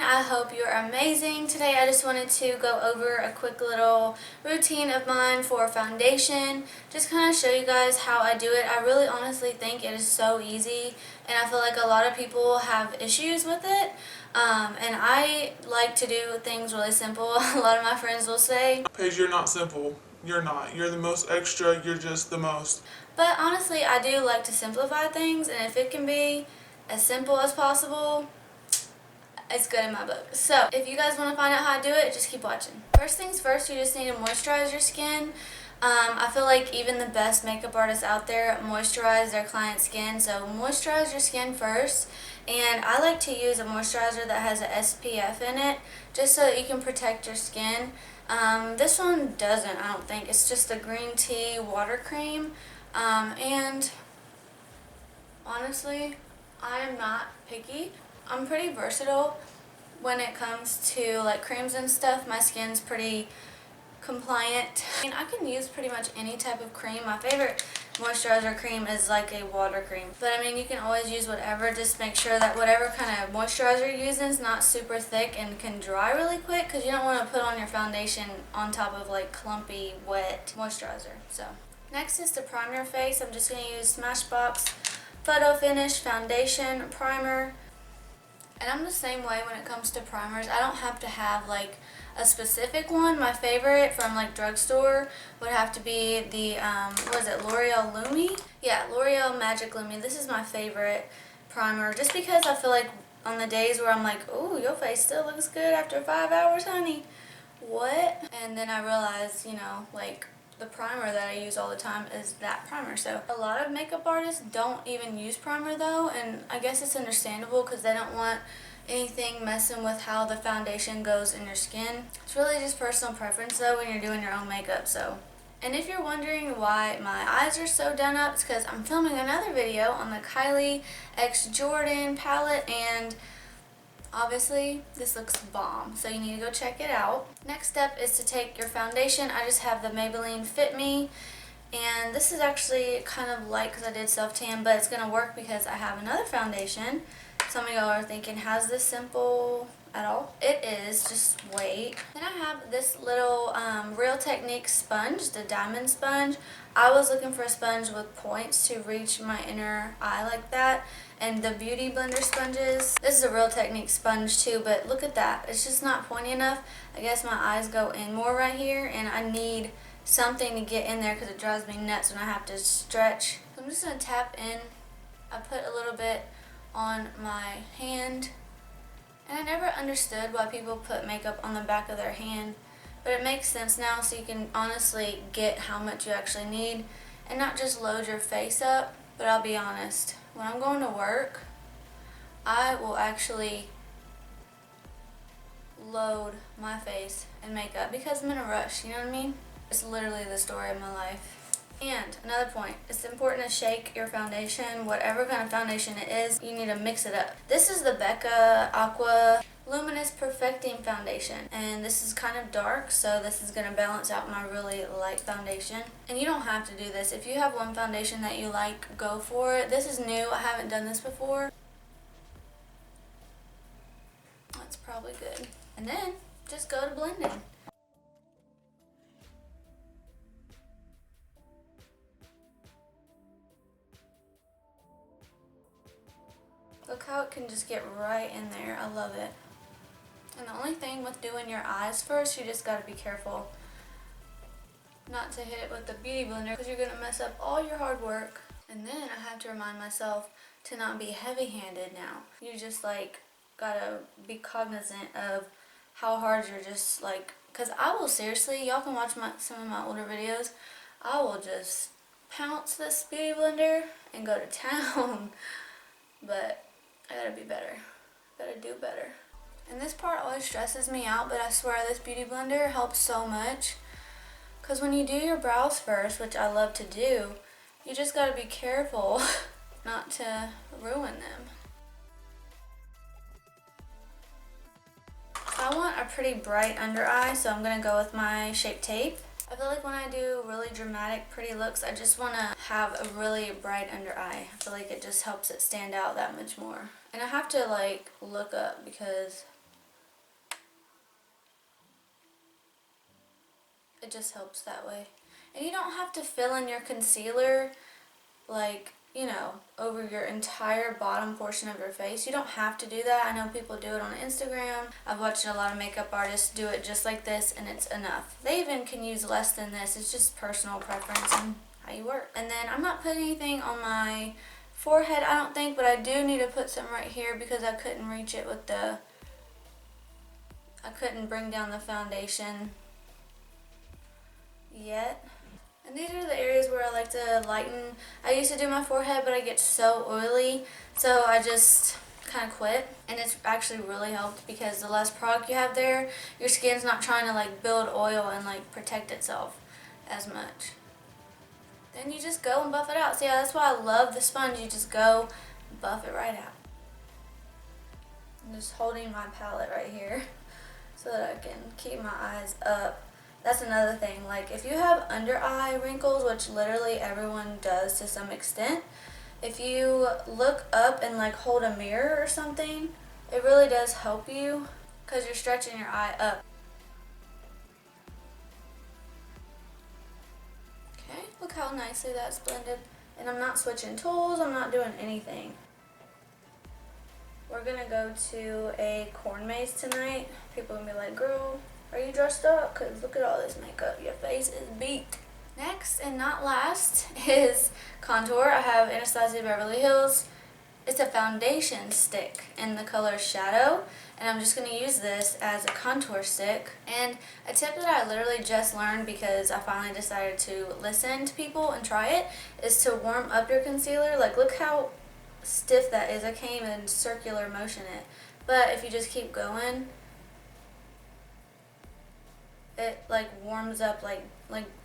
everyone, I hope you're amazing. Today I just wanted to go over a quick little routine of mine for foundation. Just kind of show you guys how I do it. I really honestly think it is so easy and I feel like a lot of people have issues with it. And I like to do things really simple. A lot of my friends will say, Paige, you're not simple. You're not. You're the most extra. You're just the most. But honestly, I do like to simplify things, and if it can be as simple as possible, it's good in my book. So if you guys want to find out how to do it, just keep watching. First things first, you just need to moisturize your skin. I feel like even the best makeup artists out there moisturize their client's skin, so moisturize your skin first. And I like to use a moisturizer that has a SPF in it, just so that you can protect your skin. This one doesn't, I don't think. It's just a green tea water cream. And honestly, I am not picky. I'm pretty versatile when it comes to like creams and stuff. My skin's pretty compliant. I mean, I can use pretty much any type of cream. My favorite moisturizer cream is like a water cream. But I mean, you can always use whatever. Just make sure that whatever kind of moisturizer you're using is not super thick and can dry really quick, because you don't want to put on your foundation on top of like clumpy, wet moisturizer. So next is to prime your face. I'm just going to use Smashbox Photo Finish Foundation Primer. And I'm the same way when it comes to primers. I don't have to have like a specific one. My favorite from like drugstore would have to be the, what is it, L'Oreal Lumi? Yeah, L'Oreal Magic Lumi. This is my favorite primer just because I feel like on the days where I'm like, ooh, your face still looks good after 5 hours, honey. What? And then I realized, you know, like the primer that I use all the time is that primer. So a lot of makeup artists don't even use primer though, and I guess it's understandable because they don't want anything messing with how the foundation goes in your skin. It's really just personal preference though when you're doing your own makeup. So, and if you're wondering why my eyes are so done up, it's because I'm filming another video on the Kylie X Jordan palette, and obviously, this looks bomb, so you need to go check it out. Next step is to take your foundation. I just have the Maybelline Fit Me, and this is actually kind of light because I did self-tan, but it's going to work because I have another foundation. Some of y'all are thinking, how's this simple at all? It is, just wait. Then I have this little Real Technique sponge, the diamond sponge. I was looking for a sponge with points to reach my inner eye like that. And the Beauty Blender sponges, this is a Real Technique sponge too, but look at that. It's just not pointy enough. I guess my eyes go in more right here, and I need something to get in there because it drives me nuts when I have to stretch. So I'm just going to tap in. I put a little bit on my hand. And I never understood why people put makeup on the back of their hand, but it makes sense now, so you can honestly get how much you actually need and not just load your face up. But I'll be honest, when I'm going to work, I will actually load my face in makeup because I'm in a rush, you know what I mean? It's literally the story of my life. And another point, it's important to shake your foundation. Whatever kind of foundation it is, you need to mix it up. This is the Becca Aqua Luminous Perfecting Foundation, and this is kind of dark, so this is going to balance out my really light foundation. And you don't have to do this. If you have one foundation that you like, go for it. This is new. I haven't done this before. That's probably good. And then just go to blending. Look how it can just get right in there. I love it. And the only thing with doing your eyes first, you just gotta be careful not to hit it with the Beauty Blender because you're gonna mess up all your hard work. And then I have to remind myself to not be heavy-handed now. You just like gotta be cognizant of how hard you're just like, because I will seriously, y'all can watch some of my older videos, I will just pounce this Beauty Blender and go to town. But I gotta be better. Gotta do better. And this part always stresses me out, but I swear this Beauty Blender helps so much. Because when you do your brows first, which I love to do, you just gotta be careful not to ruin them. I want a pretty bright under eye, so I'm gonna go with my Shape Tape. I feel like when I do really dramatic, pretty looks, I just want to have a really bright under eye. I feel like it just helps it stand out that much more. And I have to like look up because It just helps that way. And you don't have to fill in your concealer like, you know, over your entire bottom portion of your face. You don't have to do that. I know people do it on Instagram. I've watched a lot of makeup artists do it just like this, and it's enough. They even can use less than this. It's just personal preference and how you work. And then I'm not putting anything on my forehead, I don't think, but I do need to put some right here because I couldn't reach it with the, I couldn't bring down the foundation yet. And these are the areas where I like to lighten. I used to do my forehead, but I get so oily, so I just kind of quit. And it's actually really helped because the less product you have there, your skin's not trying to like build oil and like protect itself as much. Then you just go and buff it out. See, that's why I love the sponge. You just go buff it right out. I'm just holding my palette right here so that I can keep my eyes up. That's another thing, like if you have under eye wrinkles, which literally everyone does to some extent, if you look up and like hold a mirror or something, it really does help you because you're stretching your eye up. Okay, look how nicely that's blended. And I'm not switching tools, I'm not doing anything. We're gonna go to a corn maze tonight. People are gonna be like, girl, are you dressed up? Because look at all this makeup. Your face is beat. Next and not last is contour. I have Anastasia Beverly Hills. It's a foundation stick in the color Shadow. And I'm just going to use this as a contour stick. And a tip that I literally just learned because I finally decided to listen to people and try it is to warm up your concealer. Like, look how stiff that is. I can't even circular motion it. But if you just keep going, it like warms up like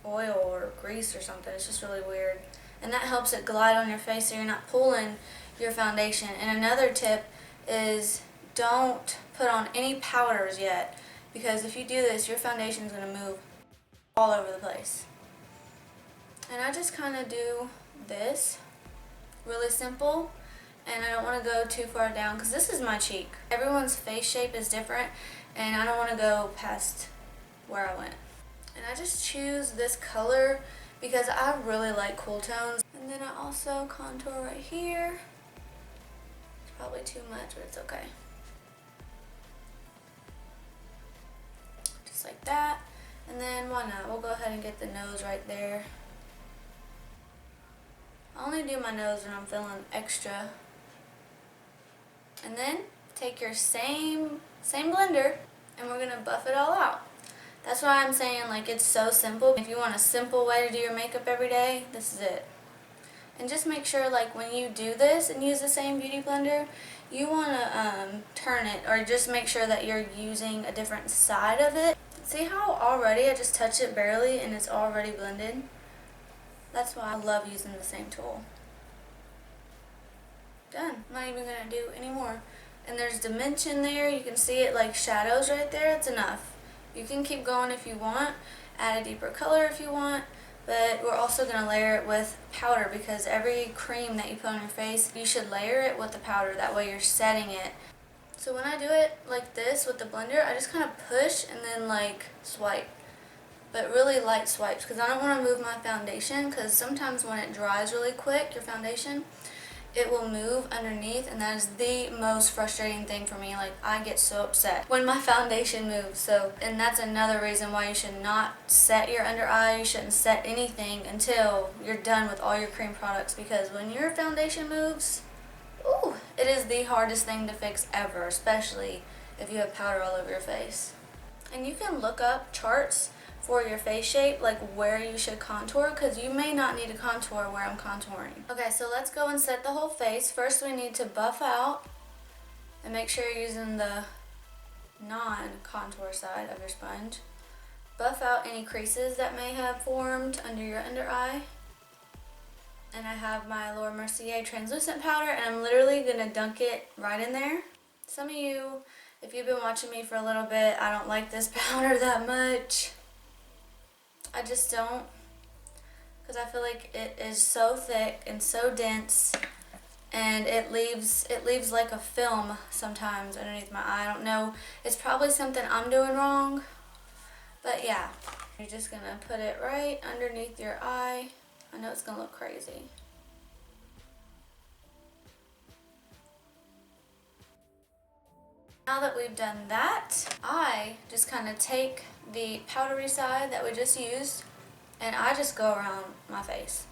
oil or grease or something. It's just really weird. And that helps it glide on your face so you're not pulling your foundation. And another tip is don't put on any powders yet, because if you do this, your foundation is going to move all over the place. And I just kind of do this really simple, and I don't want to go too far down because this is my cheek. Everyone's face shape is different, and I don't want to go past where I went. And I just choose this color because I really like cool tones. And then I also contour right here. It's probably too much, but it's okay. Just like that. And then why not? We'll go ahead and get the nose right there. I only do my nose when I'm feeling extra. And then take your same blender and we're gonna buff it all out. That's why I'm saying, like, it's so simple. If you want a simple way to do your makeup every day, this is it. And just make sure, like, when you do this and use the same beauty blender, you want to turn it, or just make sure that you're using a different side of it. See how already I just touched it barely and it's already blended? That's why I love using the same tool. Done. I'm not even going to do any more. And there's dimension there. You can see it like shadows right there. It's enough. You can keep going if you want, add a deeper color if you want, but we're also going to layer it with powder because every cream that you put on your face, you should layer it with the powder. That way you're setting it. So when I do it like this with the blender, I just kind of push and then like swipe, but really light swipes because I don't want to move my foundation because sometimes when it dries really quick, your foundation, it will move underneath, and that is the most frustrating thing for me. Like, I get so upset when my foundation moves. So, and that's another reason why you should not set your under eye. You shouldn't set anything until you're done with all your cream products, because when your foundation moves, ooh, it is the hardest thing to fix ever, especially if you have powder all over your face. And you can look up charts for your face shape, like where you should contour, because you may not need to contour where I'm contouring. Okay, so let's go and set the whole face. First we need to buff out and make sure you're using the non-contour side of your sponge. Buff out any creases that may have formed under your under eye. And I have my Laura Mercier translucent powder, and I'm literally gonna dunk it right in there. Some of you, if you've been watching me for a little bit, I don't like this powder that much. I just don't, because I feel like it is so thick and so dense, and it leaves like a film sometimes underneath my eye. I don't know, it's probably something I'm doing wrong, but yeah. You're just gonna put it right underneath your eye. I know it's gonna look crazy. Now that we've done that, I just kind of take the powdery side that we just used and I just go around my face.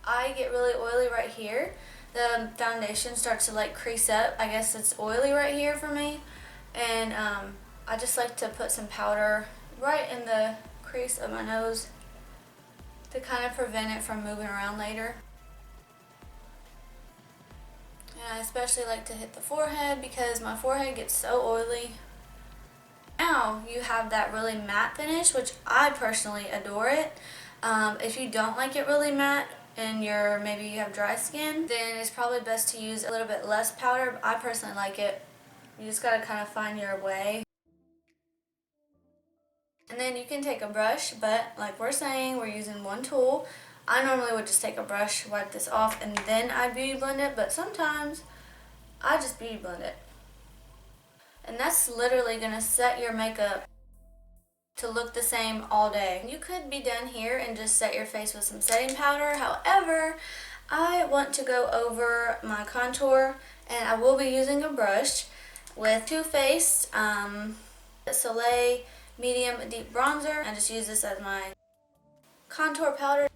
I get really oily right here. The foundation starts to like crease up. I guess it's oily right here for me. And I just like to put some powder right in the crease of my nose to kind of prevent it from moving around later. And I especially like to hit the forehead because my forehead gets so oily. Now you have that really matte finish, which I personally adore it. If you don't like it really matte and maybe you have dry skin, then it's probably best to use a little bit less powder. I personally like it. You just gotta kind of find your way. And then you can take a brush, but like we're saying, we're using one tool. I normally would just take a brush, wipe this off, and then I beauty blend it, but sometimes I just beauty blend it. And that's literally gonna set your makeup to look the same all day. You could be done here and just set your face with some setting powder. However, I want to go over my contour, and I will be using a brush with Too Faced Soleil Medium Deep Bronzer. I just use this as my contour powder.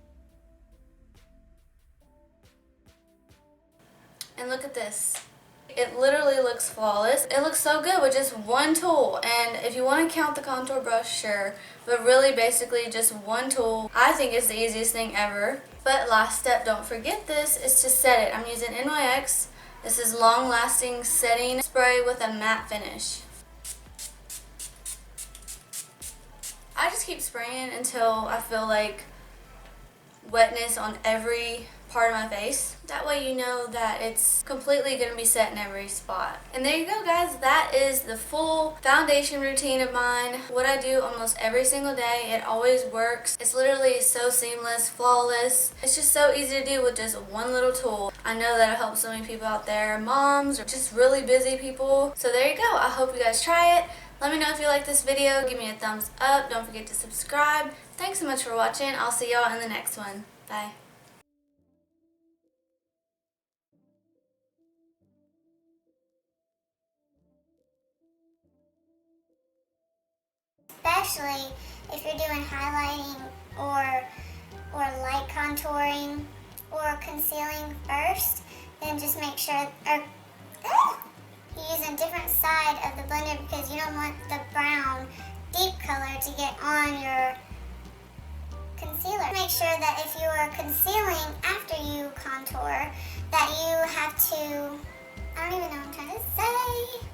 And look at this. It literally looks flawless. It looks so good with just one tool. And if you want to count the contour brush, sure. But really, basically, just one tool. I think it's the easiest thing ever. But last step, don't forget this, is to set it. I'm using NYX. This is Long Lasting Setting Spray with a matte finish. I just keep spraying until I feel like wetness on every part of my face. That way you know that it's completely going to be set in every spot. And there you go, guys. That is the full foundation routine of mine. What I do almost every single day. It always works. It's literally so seamless, flawless. It's just so easy to do with just one little tool. I know that it helps so many people out there, moms or just really busy people. So there you go. I hope you guys try it. Let me know if you like this video. Give me a thumbs up. Don't forget to subscribe. Thanks so much for watching. I'll see y'all in the next one. Bye. Especially if you're doing highlighting or light contouring or concealing first, then just make sure you use a different side of the blender because you don't want the brown deep color to get on your concealer. Make sure that if you are concealing after you contour, that you have to, I don't even know what I'm trying to say.